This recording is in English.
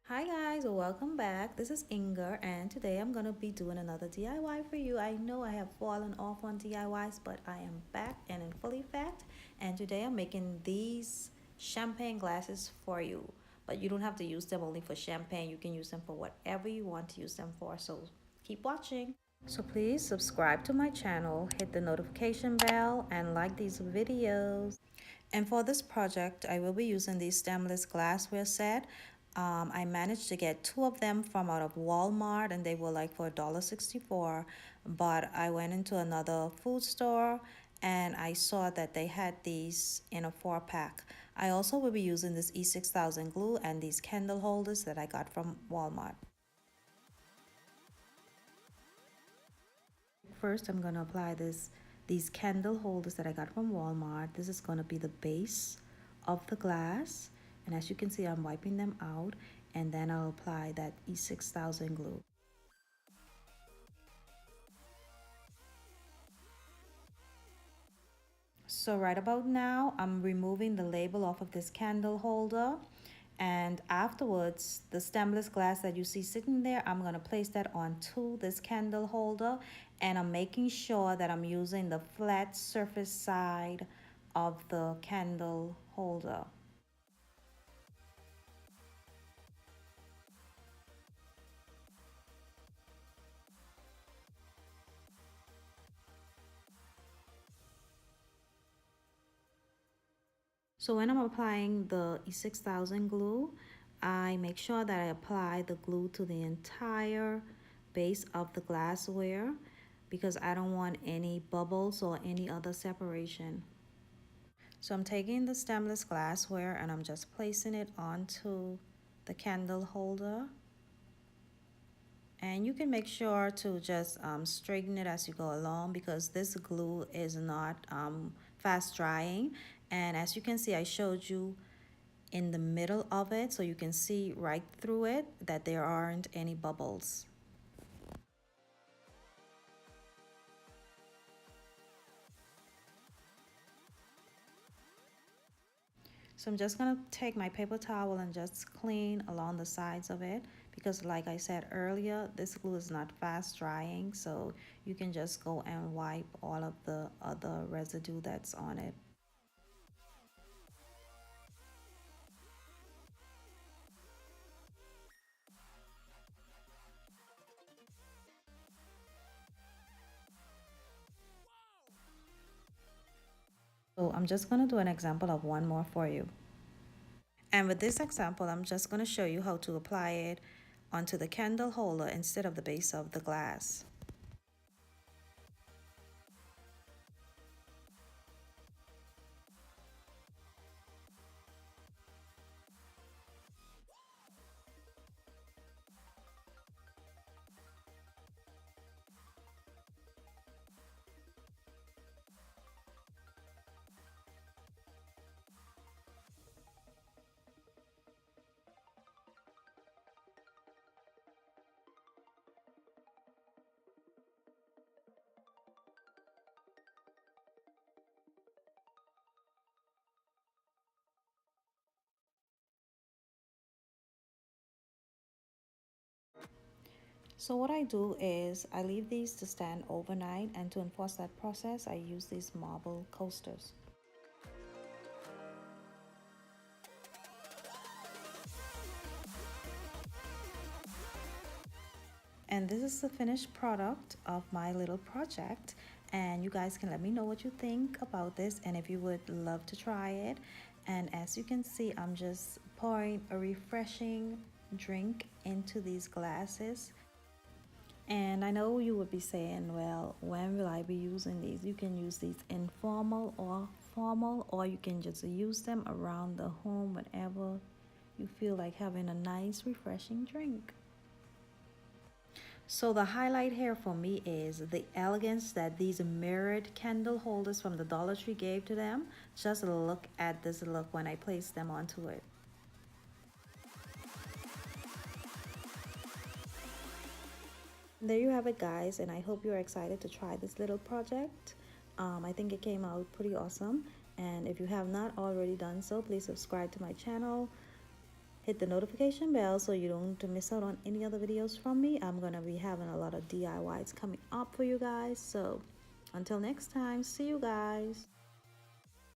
Hi guys, welcome back. This is Inger and today I'm going to be doing another DIY for you. I know I have fallen off on DIYs, but I am back and in full effect. And today I'm making these champagne glasses for you. But you don't have to use them only for champagne. You can use them for whatever you want to use them for. So keep watching. So please subscribe to my channel, hit the notification bell and like these videos. And for this project, I will be using the stemless glassware set. I managed to get two of them from out of Walmart and they were like for $1.64. But I went into another food store and I saw that they had these in a 4-pack. I also will be using this E6000 glue and these candle holders that I got from Walmart. First, I'm going to apply these candle holders that I got from Walmart. This is going to be the base of the glass. And as you can see, I'm wiping them out. And then I'll apply that E6000 glue. So right about now, I'm removing the label off of this candle holder. And afterwards, the stemless glass that you see sitting there, I'm going to place that onto this candle holder. And I'm making sure that I'm using the flat surface side of the candle holder. So when I'm applying the E6000 glue, I make sure that I apply the glue to the entire base of the glassware because I don't want any bubbles or any other separation. So I'm taking the stemless glassware and I'm just placing it onto the candle holder. And you can make sure to just straighten it as you go along because this glue is not fast drying. And as you can see, I showed you in the middle of it so you can see right through it that there aren't any bubbles. So I'm just gonna take my paper towel and just clean along the sides of it because like I said earlier, this glue is not fast drying, so you can just go and wipe all of the other residue that's on it. So I'm just gonna do an example of one more for you. And with this example, I'm just gonna show you how to apply it onto the candle holder instead of the base of the glass. So what I do is I leave these to stand overnight, and to enforce that process, I use these marble coasters. And this is the finished product of my little project. And you guys can let me know what you think about this and if you would love to try it. And as you can see, I'm just pouring a refreshing drink into these glasses. And I know you would be saying, well, when will I be using these? You can use these informal or formal, or you can just use them around the home whenever you feel like having a nice, refreshing drink. So the highlight here for me is the elegance that these mirrored candle holders from the Dollar Tree gave to them. Just look at this look when I place them onto it. There you have it, guys, and I hope you're excited to try this little project. I think it came out pretty awesome, and if you have not already done so, please subscribe to my channel, hit the notification bell so you don't miss out on any other videos from me. I'm gonna be having a lot of DIYs coming up for you guys. So until next time, see you guys.